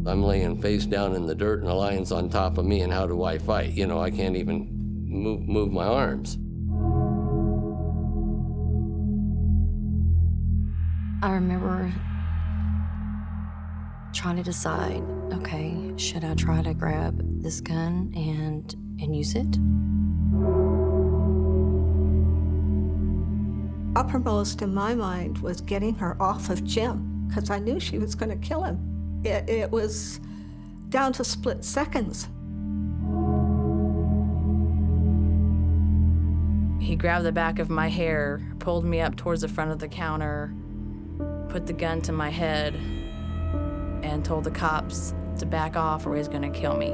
I'm laying face down in the dirt and the lion's on top of me, and how do I fight? You know, I can't even move my arms. I remember trying to decide, okay, should I try to grab this gun and use it? Uppermost in my mind was getting her off of Jim, because I knew she was going to kill him. It was down to split seconds. He grabbed the back of my hair, pulled me up towards the front of the counter, put the gun to my head, and told the cops to back off or he's gonna kill me.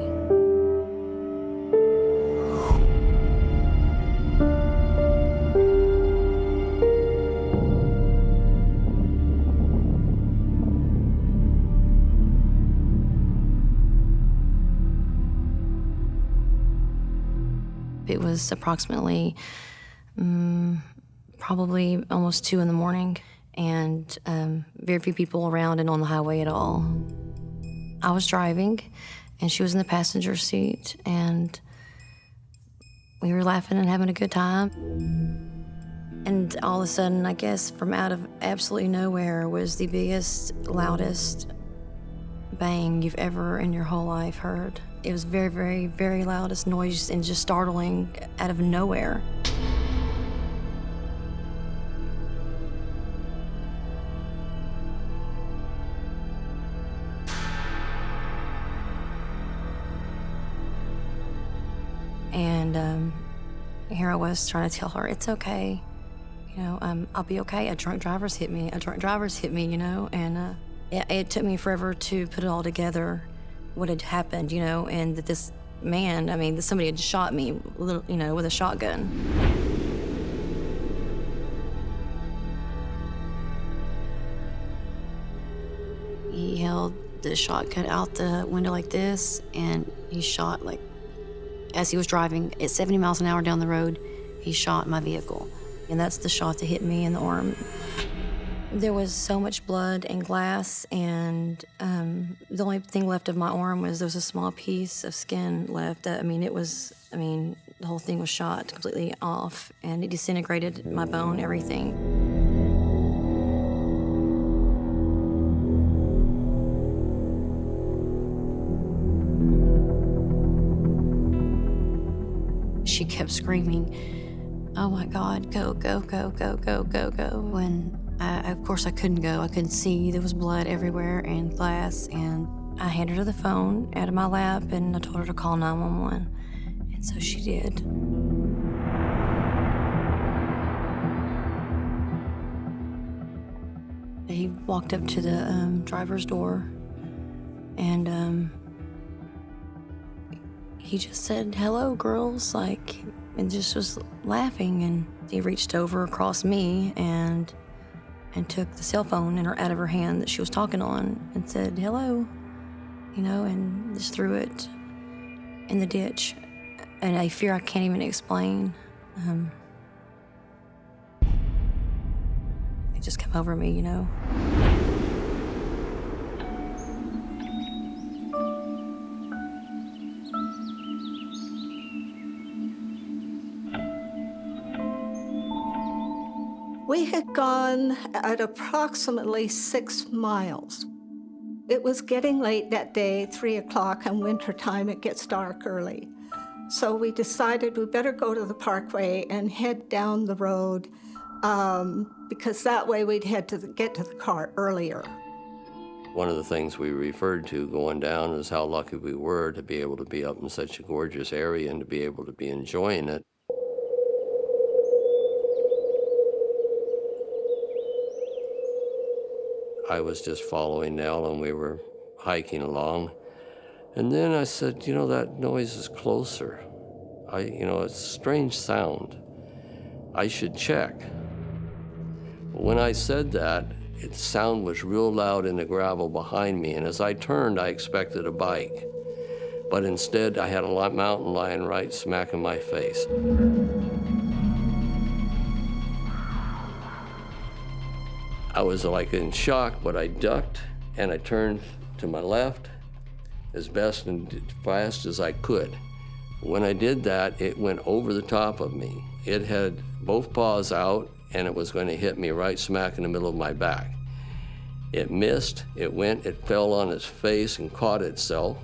It was approximately probably almost 2 in the morning, and very few people around and on the highway at all. I was driving, and she was in the passenger seat, and we were laughing and having a good time. And all of a sudden, I guess from out of absolutely nowhere was the biggest, loudest bang you've ever in your whole life heard. It was very, very, very loudest noise and just startling out of nowhere. And here I was trying to tell her, it's okay, you know, I'll be okay. A drunk driver's hit me, you know, and it took me forever to put it all together, what had happened, you know, and that this man, I mean, that somebody had shot me, you know, with a shotgun. He held the shotgun out the window like this, and he shot, like, as he was driving at 70 miles an hour down the road, he shot my vehicle. And that's the shot that hit me in the arm. There was so much blood and glass, and the only thing left of my arm was there was a small piece of skin left. The whole thing was shot completely off, and it disintegrated my bone, everything. She kept screaming, "Oh my God, go, go, go, go, go, go, go." When of course I couldn't go. I couldn't see. There was blood everywhere and glass, and I handed her the phone out of my lap, and I told her to call 911, and so she did. He walked up to the driver's door, and he just said, "Hello, girls," like, and just was laughing, and he reached over across me and took the cell phone out of her hand that she was talking on and said, "Hello," you know, and just threw it in the ditch. And I fear I can't even explain. It just came over me, you know. We had gone at approximately 6 miles. It was getting late that day, 3 o'clock, and wintertime, it gets dark early. So we decided we better go to the parkway and head down the road, because that way we'd get to the car earlier. One of the things we referred to going down is how lucky we were to be able to be up in such a gorgeous area and to be able to be enjoying it. I was just following Nell, and we were hiking along. And then I said, you know, that noise is closer. It's a strange sound. I should check. When I said that, the sound was real loud in the gravel behind me, and as I turned, I expected a bike. But instead, I had a mountain lion right smack in my face. I was like in shock, but I ducked, and I turned to my left, as best and fast as I could. When I did that, it went over the top of me. It had both paws out, and it was going to hit me right smack in the middle of my back. It missed, it fell on its face and caught itself,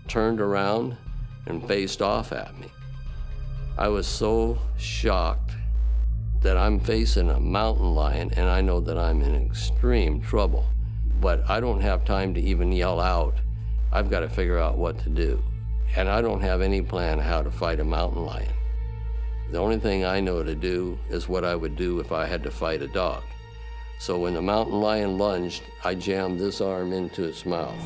turned around, and faced off at me. I was so shocked that I'm facing a mountain lion, and I know that I'm in extreme trouble. But I don't have time to even yell out. I've got to figure out what to do. And I don't have any plan how to fight a mountain lion. The only thing I know to do is what I would do if I had to fight a dog. So when the mountain lion lunged, I jammed this arm into its mouth.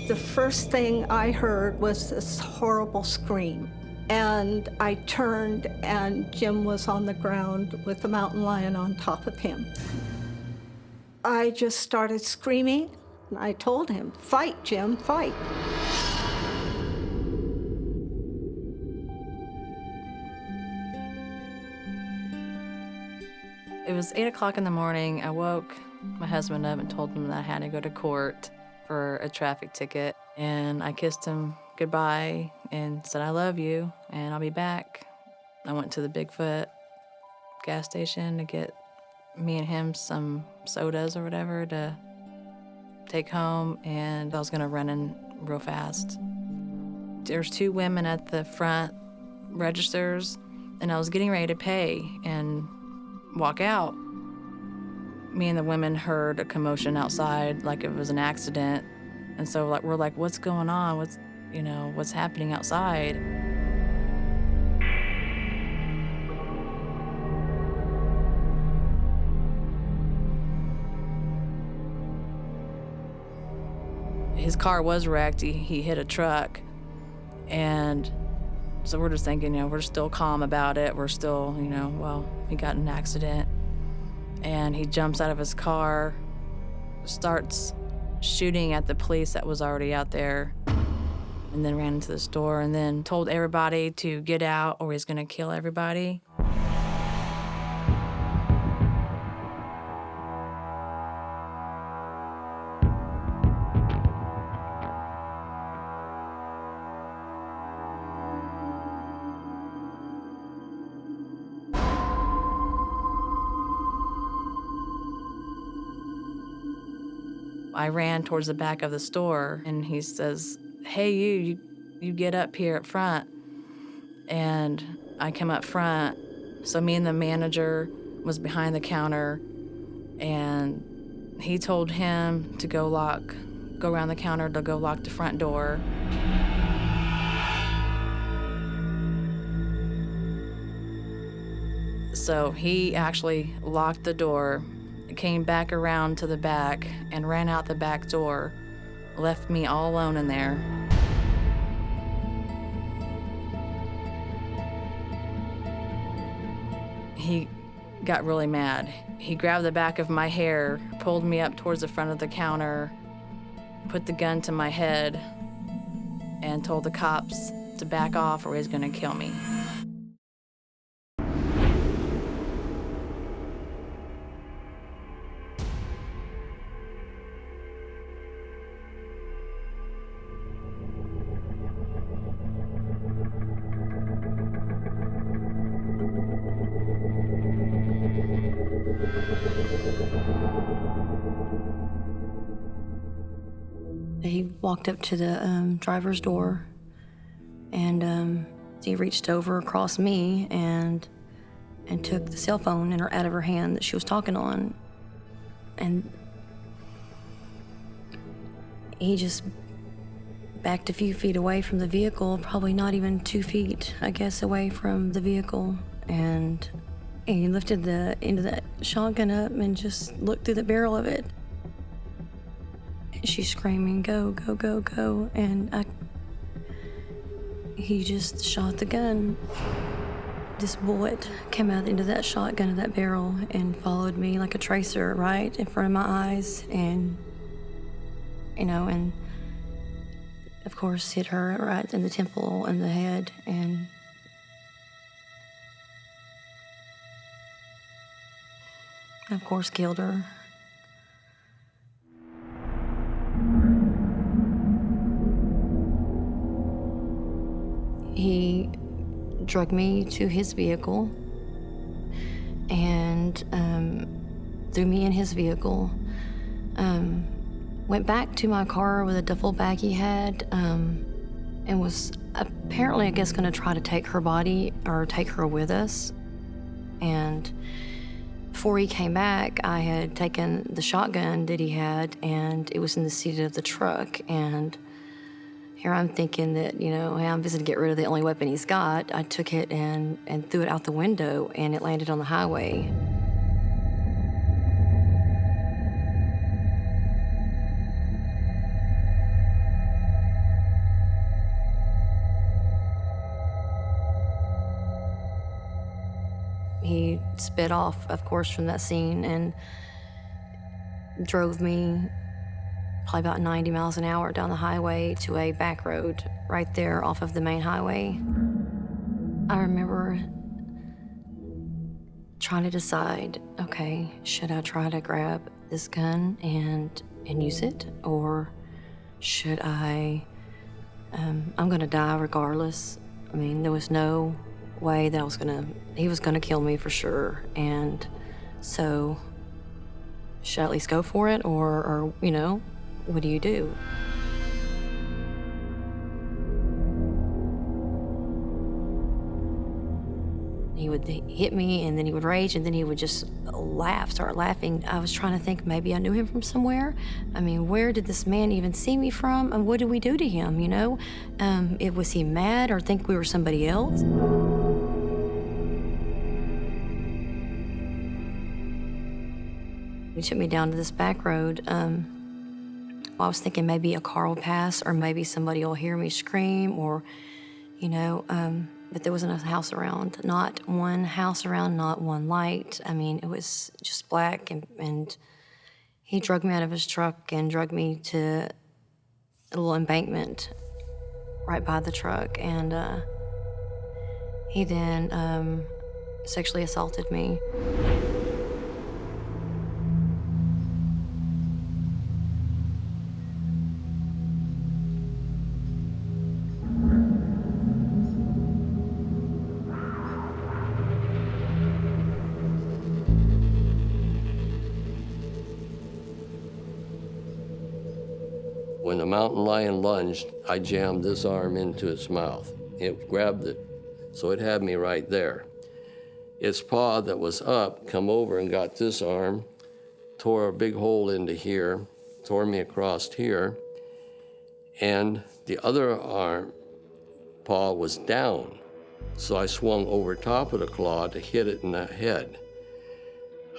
The first thing I heard was this horrible scream. And I turned, and Jim was on the ground with the mountain lion on top of him. I just started screaming, and I told him, "Fight, Jim, fight." It was 8 o'clock in the morning. I woke my husband up and told him that I had to go to court for a traffic ticket. And I kissed him goodbye and said, "I love you, and I'll be back." I went to the Bigfoot gas station to get me and him some sodas or whatever to take home, and I was gonna run in real fast. There's 2 women at the front registers, and I was getting ready to pay and walk out. Me and the women heard a commotion outside, like it was an accident, and so we're like, "What's going on? What's happening outside?" His car was wrecked. He hit a truck, and so we're just thinking, we're still calm about it. We're still, well, he got in an accident. And he jumps out of his car, starts shooting at the police that was already out there, and then ran into the store and then told everybody to get out or he's gonna kill everybody. I ran towards the back of the store, and he says, "Hey, you get up here up front." And I come up front. So me and the manager was behind the counter, and he told him to go around the counter to go lock the front door. So he actually locked the door, came back around to the back and ran out the back door, left me all alone in there. He got really mad. He grabbed the back of my hair, pulled me up towards the front of the counter, put the gun to my head, and told the cops to back off or he's gonna kill me. He walked up to the driver's door, and he reached over across me and took the cell phone out of her hand that she was talking on, and he just backed a few feet away from the vehicle, probably not even 2 feet, I guess, away from the vehicle, and he lifted the end of that shotgun up and just looked through the barrel of it. She's screaming, "Go, go, go, go," and he just shot the gun. This bullet came out into that shotgun of that barrel and followed me like a tracer right in front of my eyes, and and of course hit her right in the temple and the head, and of course killed her. drug me to his vehicle and threw me in his vehicle. Went back to my car with a duffel bag he had and was apparently, I guess, going to try to take her body or take her with us. And before he came back, I had taken the shotgun that he had, and it was in the seat of the truck. And here I'm thinking that, hey, I'm visiting to get rid of the only weapon he's got. I took it and threw it out the window, and it landed on the highway. He sped off, of course, from that scene and drove me probably about 90 miles an hour down the highway to a back road right there off of the main highway. I remember trying to decide, okay, should I try to grab this gun and use it, or should I, I'm gonna die regardless. I mean, there was no way that he was gonna kill me for sure. And so should I at least go for it, or what do you do? He would hit me, and then he would rage, and then he would just start laughing. I was trying to think maybe I knew him from somewhere. I mean, where did this man even see me from, and what did we do to him, Was he mad or think we were somebody else? He took me down to this back road. I was thinking maybe a car will pass, or maybe somebody will hear me scream, or, but there wasn't a house around. Not one house around, not one light. I mean, it was just black, and he dragged me out of his truck and dragged me to a little embankment right by the truck, and he then sexually assaulted me. When the mountain lion lunged, I jammed this arm into its mouth. It grabbed it, so it had me right there. Its paw that was up come over and got this arm, tore a big hole into here, tore me across here, and the other paw was down. So I swung over top of the claw to hit it in the head.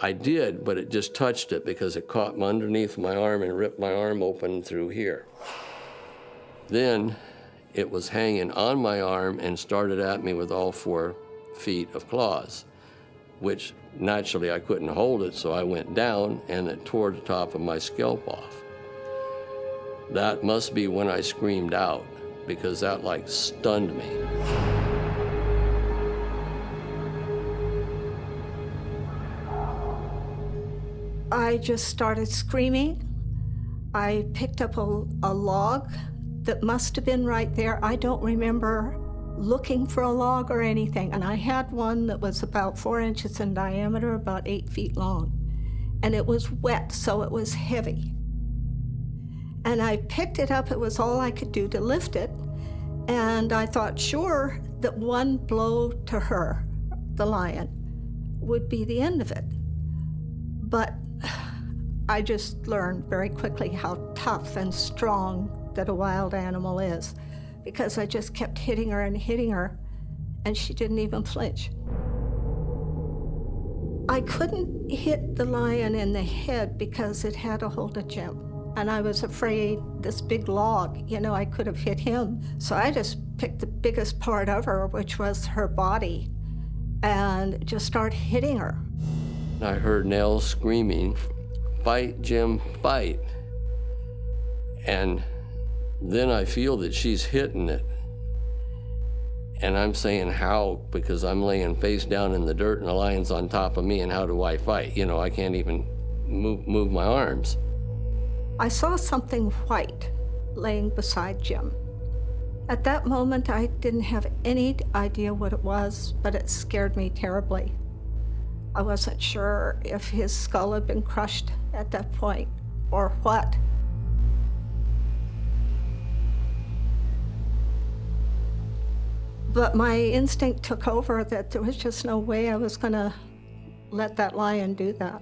I did, but it just touched it because it caught underneath my arm and ripped my arm open through here. Then it was hanging on my arm and started at me with all 4 feet of claws, which naturally I couldn't hold it, so I went down and it tore the top of my scalp off. That must be when I screamed out, because that stunned me. I just started screaming. I picked up a log that must have been right there. I don't remember looking for a log or anything. And I had one that was about 4 inches in diameter, about 8 feet long. And it was wet, so it was heavy. And I picked it up. It was all I could do to lift it. And I thought, sure, that one blow to her, the lion, would be the end of it. But I just learned very quickly how tough and strong that a wild animal is, because I just kept hitting her, and she didn't even flinch. I couldn't hit the lion in the head because it had a hold of Jim, and I was afraid this big log, I could have hit him. So I just picked the biggest part of her, which was her body, and just started hitting her. I heard Nell screaming, "Fight, Jim, fight." And then I feel that she's hitting it. And I'm saying, how? Because I'm laying face down in the dirt and the lion's on top of me, and how do I fight? I can't even move my arms. I saw something white laying beside Jim. At that moment, I didn't have any idea what it was, but it scared me terribly. I wasn't sure if his skull had been crushed at that point or what. But my instinct took over that there was just no way I was going to let that lion do that.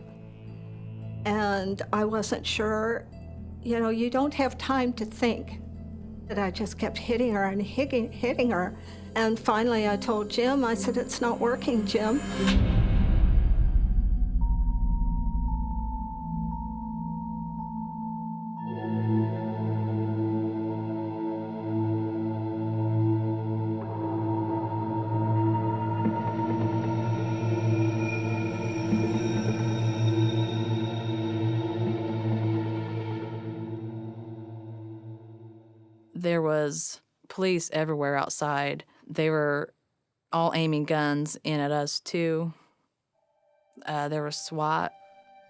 And I wasn't sure, you don't have time to think. That I just kept hitting her and hitting her. And finally I told Jim, I said, "It's not working, Jim." There was police everywhere outside. They were all aiming guns in at us, too. There were SWAT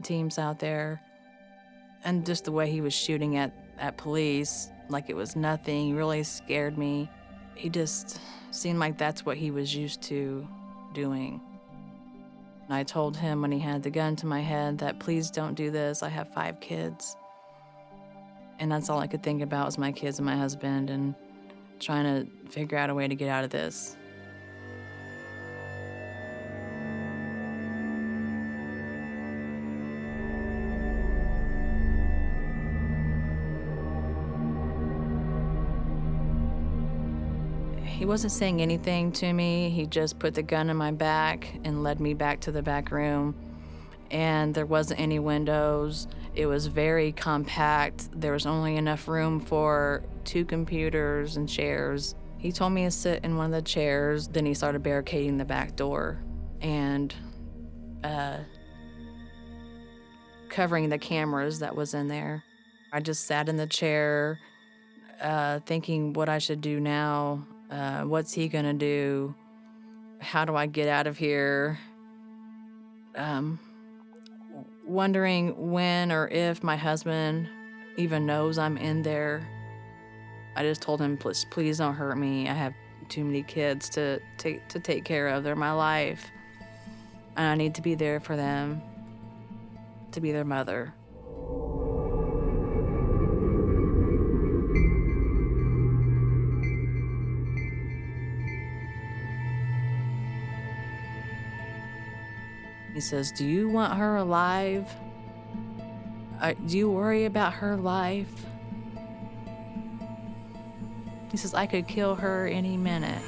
teams out there. And just the way he was shooting at police, like it was nothing, really scared me. He just seemed like that's what he was used to doing. And I told him when he had the gun to my head that, please don't do this. I have 5 kids. And that's all I could think about was my kids and my husband and trying to figure out a way to get out of this. He wasn't saying anything to me. He just put the gun in my back and led me back to the back room. And there wasn't any windows. It was very compact. There was only enough room for 2 computers and chairs. He told me to sit in one of the chairs. Then he started barricading the back door and covering the cameras that was in there. I just sat in the chair thinking what I should do now. What's he gonna do? How do I get out of here? Wondering when or if my husband even knows I'm in there. I just told him, please don't hurt me. I have too many kids to take care of. They're my life. And I need to be there for them, to be their mother. He says, do you want her alive? Do you worry about her life? He says, I could kill her any minute.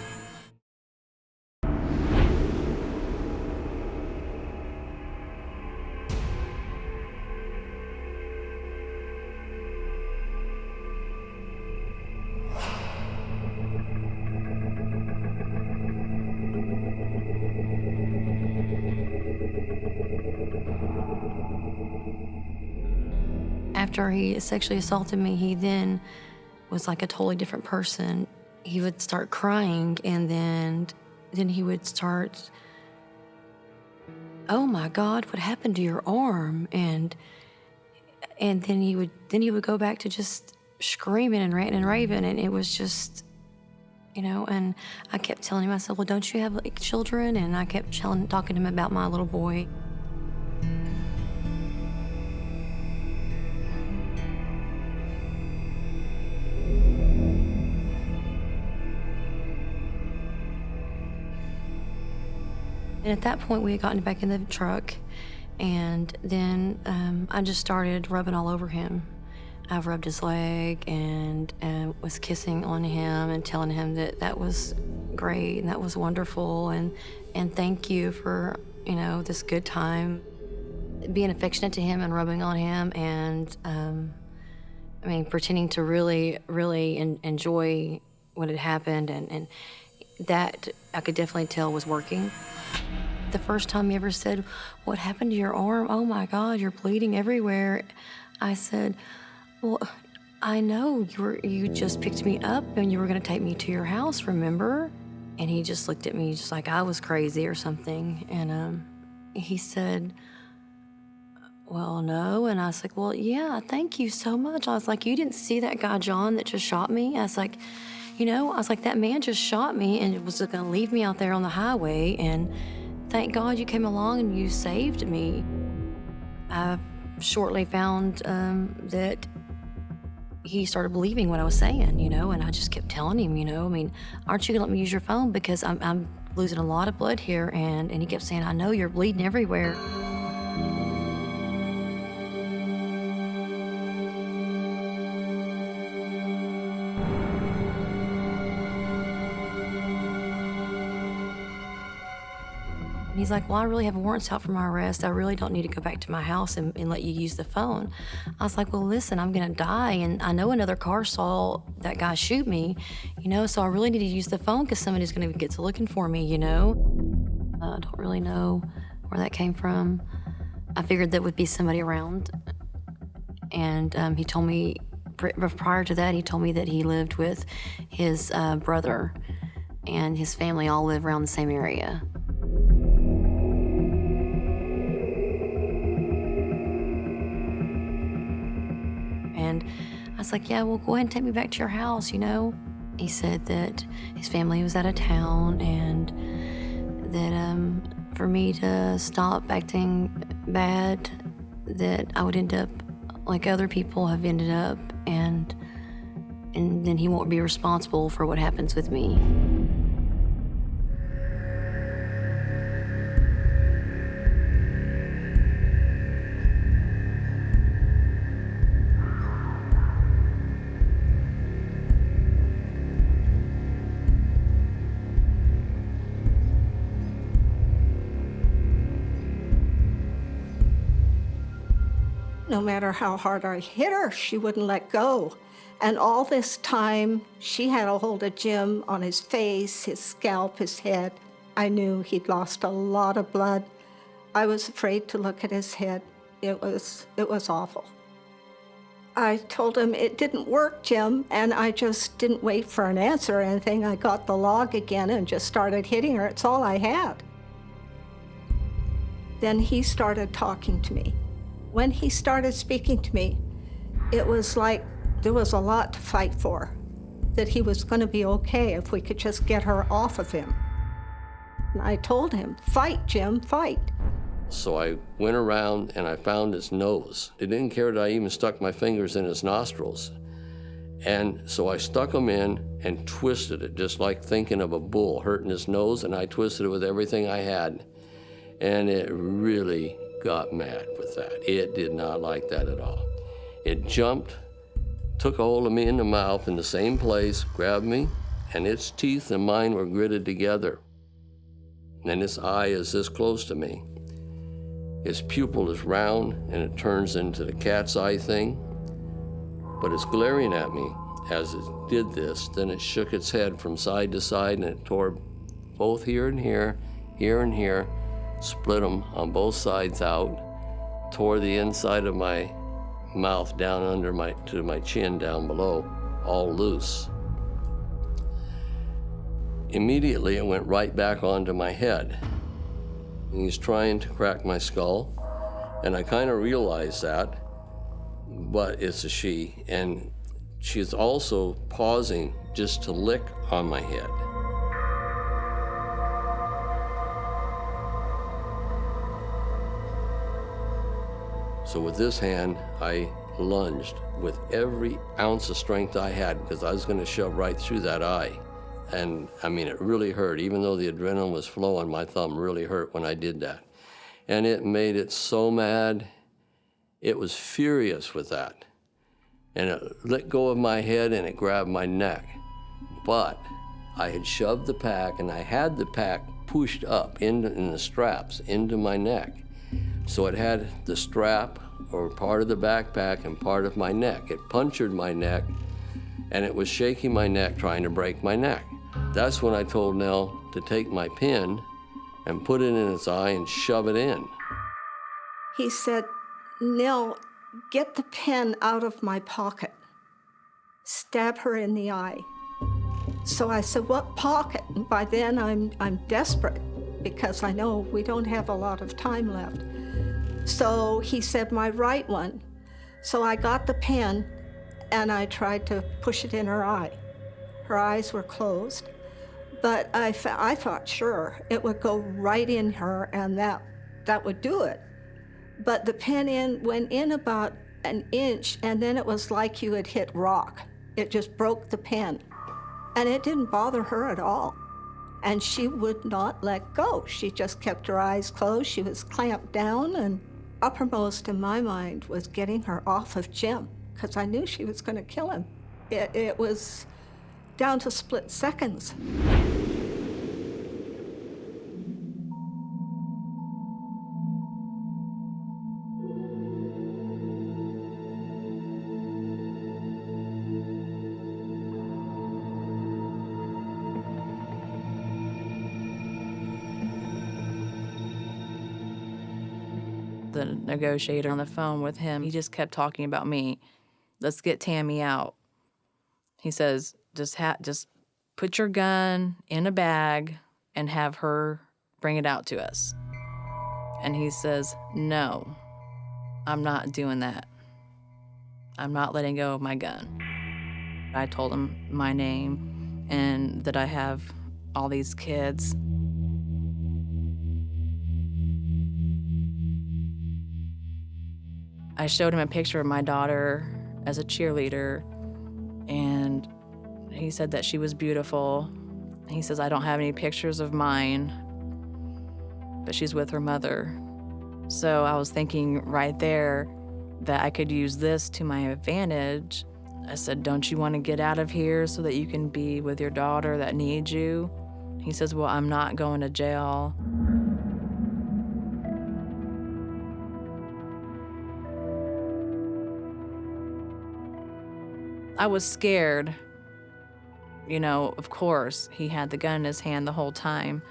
After he sexually assaulted me, he then was like a totally different person. He would start crying, and then he would start, oh my God, what happened to your arm? And then he would go back to just screaming and ranting and raving, and it was just, and I kept telling him, I said, well, don't you have like children? And I kept talking to him about my little boy. And at that point, we had gotten back in the truck, and then I just started rubbing all over him. I rubbed his leg and was kissing on him and telling him that was great and that was wonderful, and thank you for, this good time. Being affectionate to him and rubbing on him and, pretending to really, really enjoy what had happened, and that I could definitely tell was working. The first time he ever said, what happened to your arm? Oh my God, you're bleeding everywhere. I said, well, I know you just picked me up and you were gonna take me to your house, remember? And he just looked at me just like I was crazy or something. And he said, well, no. And I was like, well, yeah, thank you so much. I was like, you didn't see that guy, John, that just shot me? I was like, I was like, that man just shot me and was going to leave me out there on the highway. And thank God you came along and you saved me. I shortly found that he started believing what I was saying, and I just kept telling him, aren't you going to let me use your phone? Because I'm losing a lot of blood here. And he kept saying, I know you're bleeding everywhere. And he's like, well, I really have warrants out for my arrest. I really don't need to go back to my house and let you use the phone. I was like, well, listen, I'm going to die. And I know another car saw that guy shoot me, so I really need to use the phone because somebody's going to get to looking for me, I don't really know where that came from. I figured that would be somebody around. And he told me, prior to that, he told me that he lived with his brother and his family all live around the same area. And I was like, yeah, well, go ahead and take me back to your house, He said that his family was out of town and that for me to stop acting bad, that I would end up like other people have ended up, and then he won't be responsible for what happens with me. No matter how hard I hit her, she wouldn't let go. And all this time, she had a hold of Jim on his face, his scalp, his head. I knew he'd lost a lot of blood. I was afraid to look at his head. It was awful. I told him it didn't work, Jim, and I just didn't wait for an answer or anything. I got the log again and just started hitting her. It's all I had. Then he started talking to me. When he started speaking to me, it was like there was a lot to fight for, that he was going to be okay if we could just get her off of him. And I told him, fight, Jim, fight. So I went around and I found his nose. He didn't care that I even stuck my fingers in his nostrils. And so I stuck them in and twisted it, just like thinking of a bull hurting his nose, and I twisted it with everything I had. And it really got mad with that. It did not like that at all. It jumped, took a hold of me in the mouth in the same place, grabbed me, and its teeth and mine were gritted together. And its eye is this close to me. Its pupil is round and it turns into the cat's eye thing, but it's glaring at me as it did this. Then it shook its head from side to side and it tore both here and here, here and here, split them on both sides out, tore the inside of my mouth down under to my chin down below, all loose. Immediately, it went right back onto my head. And he's trying to crack my skull, and I kind of realized that, but it's a she, and she's also pausing just to lick on my head. So with this hand, I lunged with every ounce of strength I had because I was going to shove right through that eye. And I mean, it really hurt. Even though the adrenaline was flowing, my thumb really hurt when I did that. And it made it so mad. It was furious with that. And it let go of my head and it grabbed my neck. But I had shoved the pack and I had the pack pushed up in the straps into my neck. So it had the strap or part of the backpack and part of my neck. It punctured my neck and it was shaking my neck, trying to break my neck. That's when I told Nell to take my pin and put it in its eye and shove it in. He said, Nell, get the pen out of my pocket. Stab her in the eye. So I said, what pocket? And by then I'm desperate because I know we don't have a lot of time left. So he said, my right one. So I got the pen and I tried to push it in her eye. her eyes were closed. But I thought, sure, it would go right in her and that would do it. But the pen went in about an inch, and then it was like you had hit rock. It just broke the pen. And it didn't bother her at all. And she would not let go. She just kept her eyes closed. She was clamped down, and uppermost in my mind was getting her off of Jim, because I knew she was going to kill him. It was down to split seconds. The negotiator on the phone with him, he just kept talking about me. Let's get Tammi out. He says, just put your gun in a bag and have her bring it out to us. And he says, no, I'm not doing that. I'm not letting go of my gun. I told him my name and that I have all these kids. I showed him a picture of my daughter as a cheerleader, and he said that she was beautiful. He says, I don't have any pictures of mine, but she's with her mother. So I was thinking right there that I could use this to my advantage. I said, don't you want to get out of here so that you can be with your daughter that needs you? He says, well, I'm not going to jail. I was scared. You know, of course, he had the gun in his hand the whole time.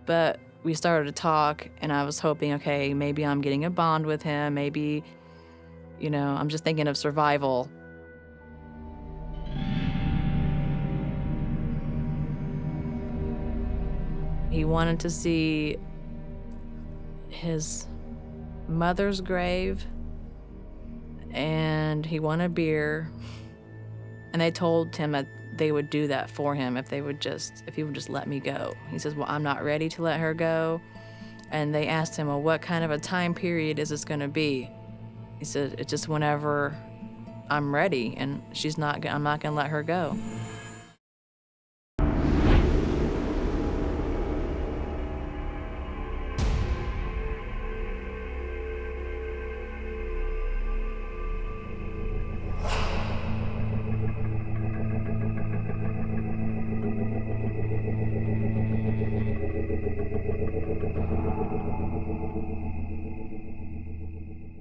But we started to talk, and I was hoping, okay, maybe I'm getting a bond with him. Maybe, you know, I'm just thinking of survival. He wanted to see his mother's grave, and he wanted beer. And they told him that they would do that for him if he would just let me go. He says, well, I'm not ready to let her go. And they asked him, well, what kind of a time period is this going to be? He said, it's just whenever I'm ready, and I'm not going to let her go.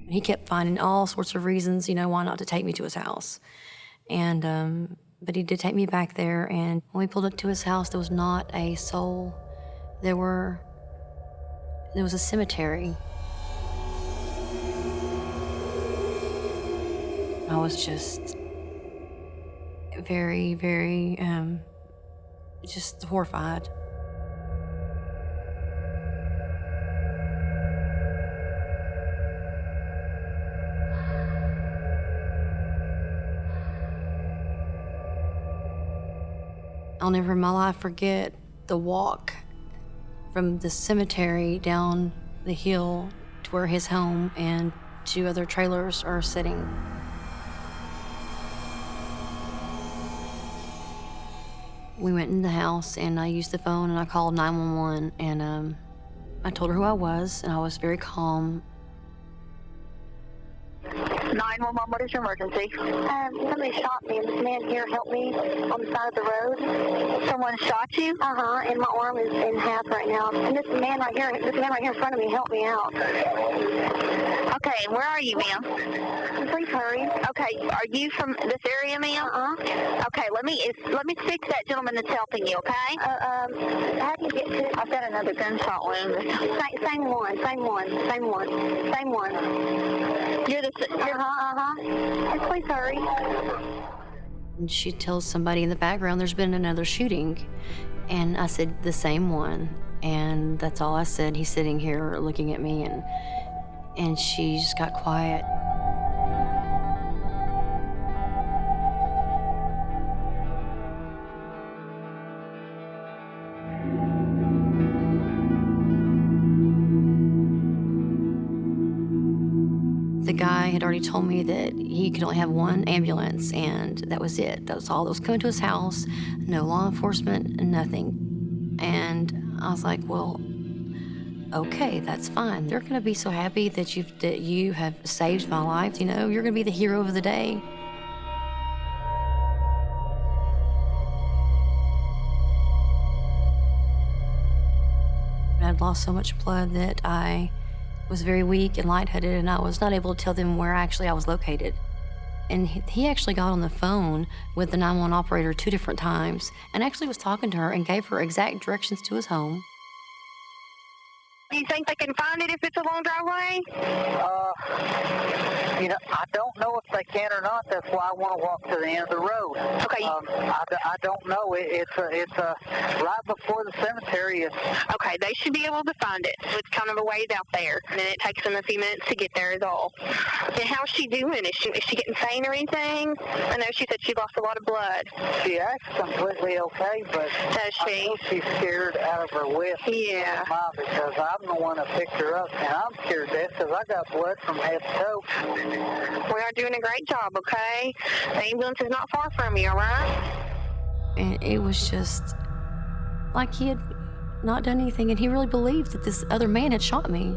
He kept finding all sorts of reasons, you know, why not to take me to his house. And, but he did take me back there, and when we pulled up to his house, there was not a soul. There was a cemetery. I was just very, very, just horrified. I'll never in my life forget the walk from the cemetery down the hill to where his home and 2 other trailers are sitting. We went in the house, and I used the phone, and I called 911, and I told her who I was, and I was very calm. 911, what is your emergency? Somebody shot me, and this man here helped me on the side of the road. Someone shot you? And my arm is in half right now. And this man right here in front of me helped me out. Okay, where are you, ma'am? Please hurry. Okay, are you from this area, ma'am? Okay, let me speak to that gentleman that's helping you, okay? How do you get to? I've got another gunshot wound. Same one. You're the. Please hurry. And she tells somebody in the background there's been another shooting. And I said, the same one. And that's all I said. He's sitting here looking at me, and she just got quiet. The guy had already told me that he could only have one ambulance, and that was it. That was all that was coming to his house. No law enforcement, nothing. And I was like, well, okay, that's fine. They're going to be so happy that you have saved my life. You know, you're going to be the hero of the day. I'd lost so much blood that I was very weak and lightheaded, and I was not able to tell them where actually I was located. And he actually got on the phone with the 911 operator 2 different times and actually was talking to her and gave her exact directions to his home. Do you think they can find it if it's a long driveway? I don't know if they can or not. That's why I want to walk to the end of the road. Okay. I don't know. It's right before the cemetery. Okay, they should be able to find it. It's kind of a ways out there, and then it takes them a few minutes to get there is all. And how's she doing? Is she getting sane or anything? I know she said she lost a lot of blood. She acts completely okay, but Does she? I know she's scared out of her wits. Yeah. Because I'm the one that picked her up, and I'm scared to death because I got blood from head to toe. We are doing a great job, okay? The ambulance is not far from you, all right? And it was just like he had not done anything, and he really believed that this other man had shot me.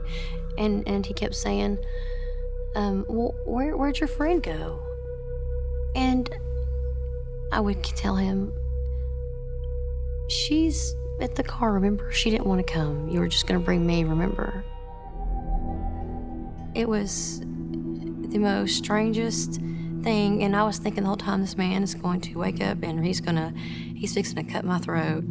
And he kept saying, well, where'd your friend go? And I would tell him, she's at the car, remember? She didn't want to come. You were just going to bring me, remember? It was the most strangest thing, and I was thinking the whole time, this man is going to wake up and he's fixing to cut my throat.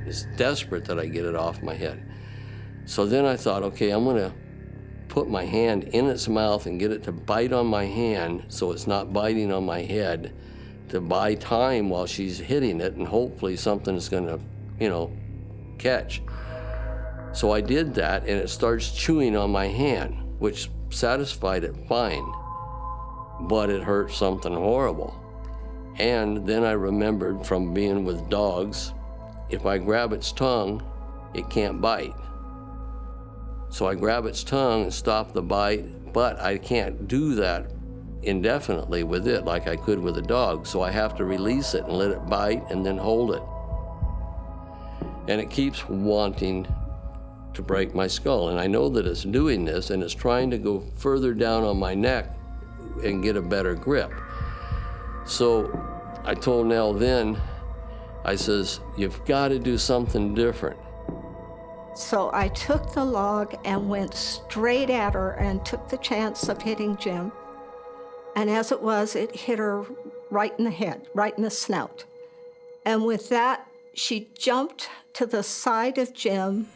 It's desperate that I get it off my head. So then I thought, okay, I'm gonna put my hand in its mouth and get it to bite on my hand so it's not biting on my head, to buy time while she's hitting it, and hopefully something's gonna, catch. So I did that, and it starts chewing on my hand, which satisfied it fine, but it hurt something horrible. And then I remembered from being with dogs, if I grab its tongue, it can't bite. So I grab its tongue and stop the bite, but I can't do that indefinitely with it like I could with a dog. So I have to release it and let it bite and then hold it. And it keeps wanting to break my skull. And I know that it's doing this, and it's trying to go further down on my neck and get a better grip. So I told Nell then, I says, you've got to do something different. So I took the log and went straight at her and took the chance of hitting Jim. And as it was, it hit her right in the head, right in the snout. And with that, she jumped to the side of Jim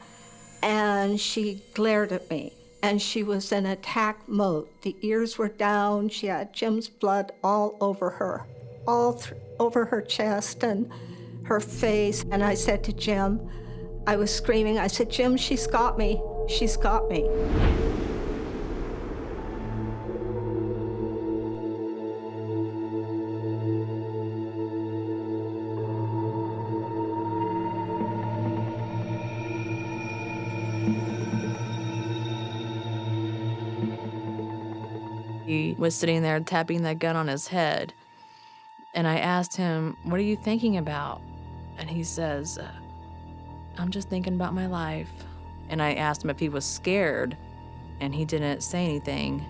and she glared at me. And she was in attack mode. The ears were down. She had Jim's blood all over her, over her chest and her face. And I said to Jim, I was screaming, I said, Jim, she's got me. She's got me. He was sitting there tapping that gun on his head. And I asked him, what are you thinking about? And he says, I'm just thinking about my life. And I asked him if he was scared, and he didn't say anything.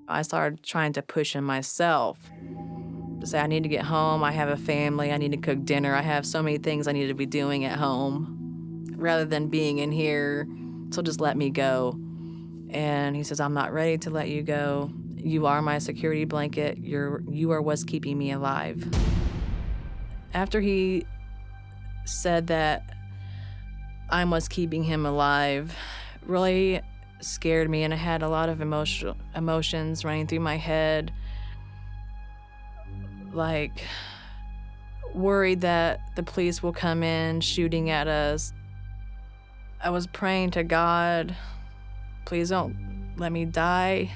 I started trying to push him myself to say, I need to get home. I have a family. I need to cook dinner. I have so many things I need to be doing at home rather than being in here. So just let me go. And he says, I'm not ready to let you go. You are my security blanket. You are what's keeping me alive. After he said that I'm what's keeping him alive, really scared me, and I had a lot of emotions running through my head. Like, worried that the police will come in shooting at us. I was praying to God, please don't let me die.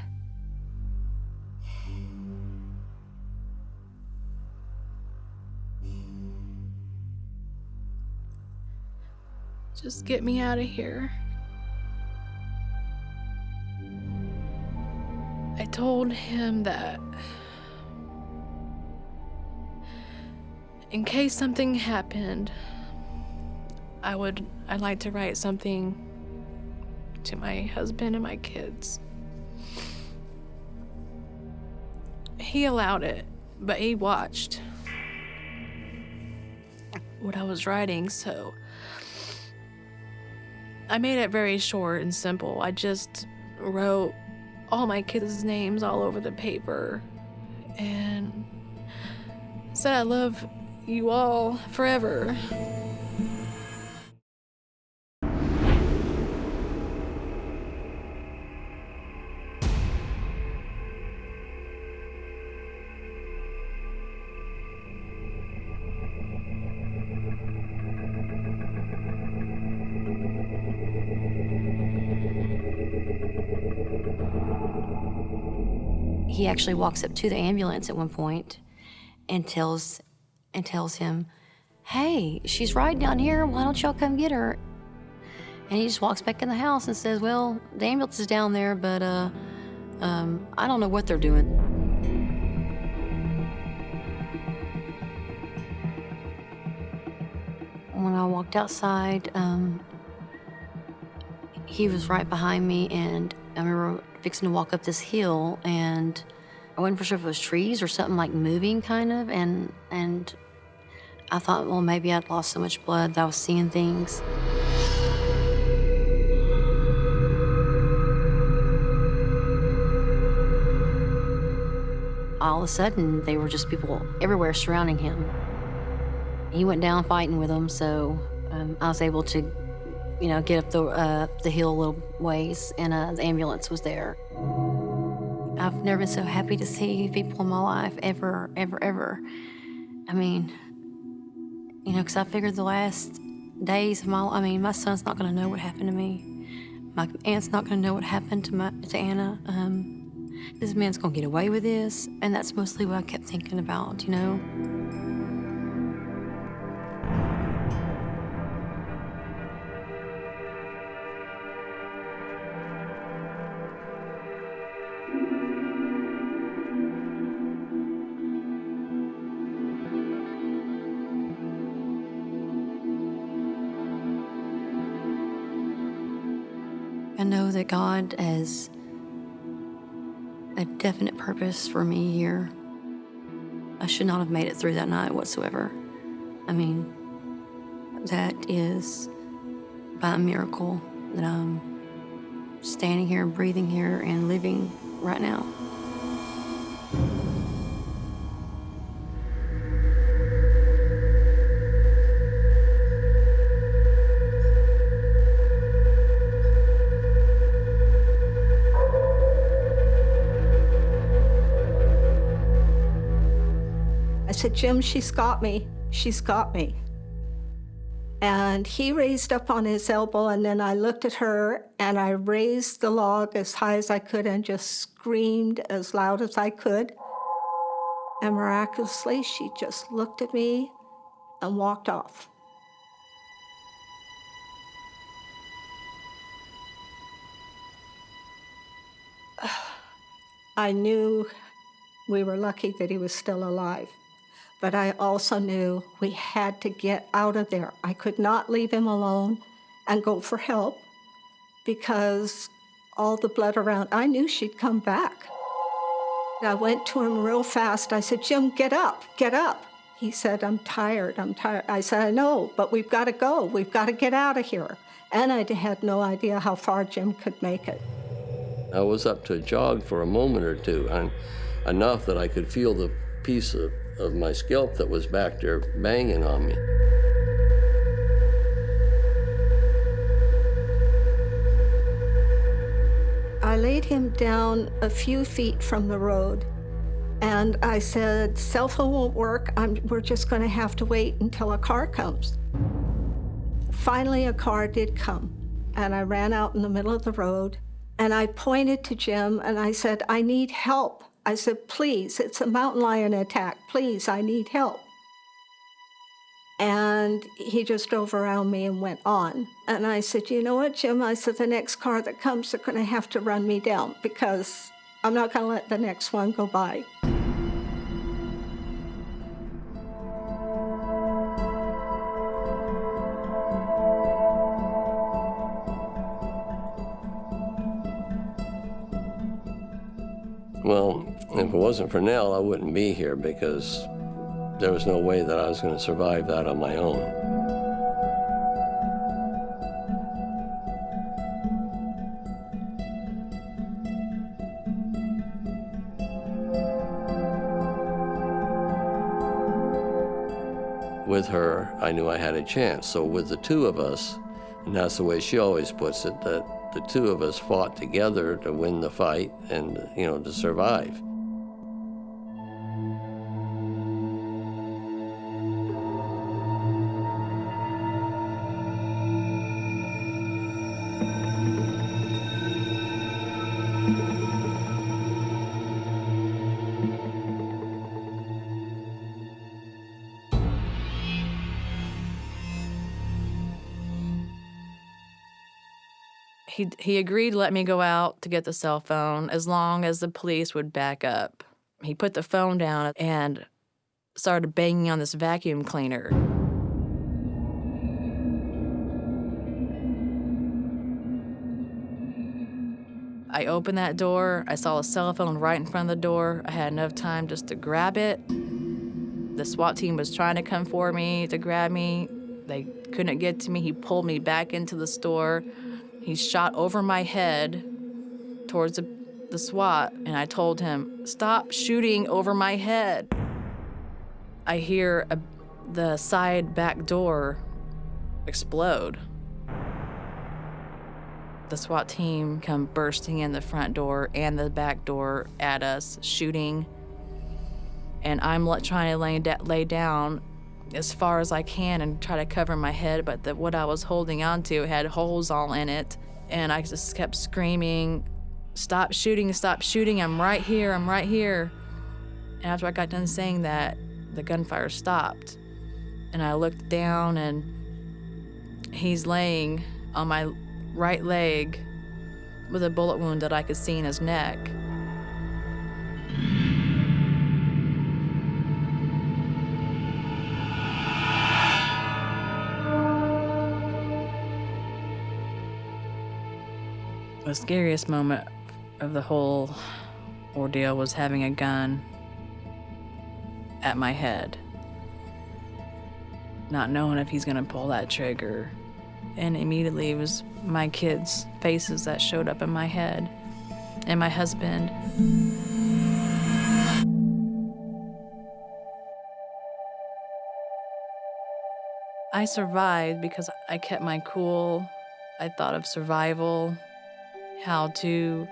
Just get me out of here. I told him that in case something happened, I'd like to write something to my husband and my kids. He allowed it, but he watched what I was writing, so I made it very short and simple. I just wrote all my kids' names all over the paper and said I love you all forever. He actually walks up to the ambulance at one point and tells him, hey, she's right down here. Why don't y'all come get her? And he just walks back in the house and says, well, the ambulance is down there, but I don't know what they're doing. When I walked outside, he was right behind me, and I remember fixing to walk up this hill, and I wasn't for sure if it was trees or something like moving kind of, and I thought, well, maybe I'd lost so much blood that I was seeing things. All of a sudden, they were just people everywhere surrounding him. He went down fighting with them, so I was able to, get up the hill a little ways, and the ambulance was there. I've never been so happy to see people in my life, ever, ever, ever. I mean, because I figured the last days of my son's not going to know what happened to me. My aunt's not going to know what happened to Anna. This man's going to get away with this, and that's mostly what I kept thinking about, I know that God has a definite purpose for me here. I should not have made it through that night whatsoever. That is by a miracle that I'm standing here, breathing here, and living right now. I said, Jim, she's got me. She's got me. And he raised up on his elbow, and then I looked at her, and I raised the log as high as I could and just screamed as loud as I could. And miraculously, she just looked at me and walked off. I knew we were lucky that he was still alive. But I also knew we had to get out of there. I could not leave him alone and go for help because all the blood around, I knew she'd come back. I went to him real fast. I said, Jim, get up, get up. He said, I'm tired. I said, I know, but we've got to go. We've got to get out of here. And I had no idea how far Jim could make it. I was up to a jog for a moment or two, and enough that I could feel the piece of my scalp that was back there banging on me. I laid him down a few feet from the road, And I said, cell phone won't work. We're just going to have to wait until a car comes. Finally, a car did come. And I ran out in the middle of the road. And I pointed to Jim and I said, I need help. I said, please, it's a mountain lion attack. Please, I need help. And he just drove around me and went on. And I said, you know what, Jim? I said, the next car that comes, they're going to have to run me down because I'm not going to let the next one go by. Well, if it wasn't for Nell, I wouldn't be here because there was no way that I was going to survive that on my own. With her, I knew I had a chance. So with the two of us, and that's the way she always puts it, that the two of us fought together to win the fight and, to survive. He agreed to let me go out to get the cell phone as long as the police would back up. He put the phone down and started banging on this vacuum cleaner. I opened that door. I saw a cell phone right in front of the door. I had enough time just to grab it. The SWAT team was trying to come for me to grab me. They couldn't get to me. He pulled me back into the store. He shot over my head towards the SWAT, and I told him, stop shooting over my head. I hear the side back door explode. The SWAT team come bursting in the front door and the back door at us, shooting. And I'm trying to lay down as far as I can and try to cover my head, but what I was holding onto had holes all in it. And I just kept screaming, stop shooting, I'm right here, I'm right here. And after I got done saying that, the gunfire stopped. And I looked down and he's laying on my right leg with a bullet wound that I could see in his neck. The scariest moment of the whole ordeal was having a gun at my head, not knowing if he's gonna pull that trigger. And immediately it was my kids' faces that showed up in my head, and my husband. I survived because I kept my cool. I thought of survival, how to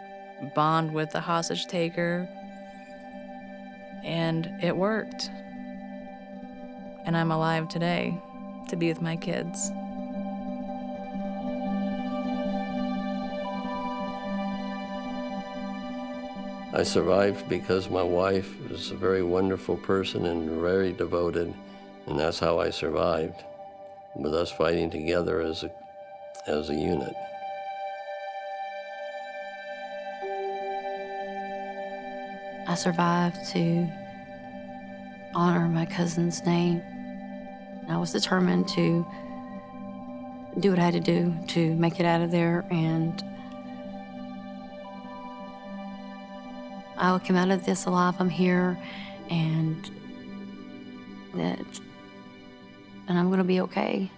bond with the hostage taker, and it worked. And I'm alive today to be with my kids. I survived because my wife is a very wonderful person and very devoted, and that's how I survived, with us fighting together as a unit. I survived to honor my cousin's name. I was determined to do what I had to do to make it out of there, and I will come out of this alive. I'm here, and I'm going to be okay.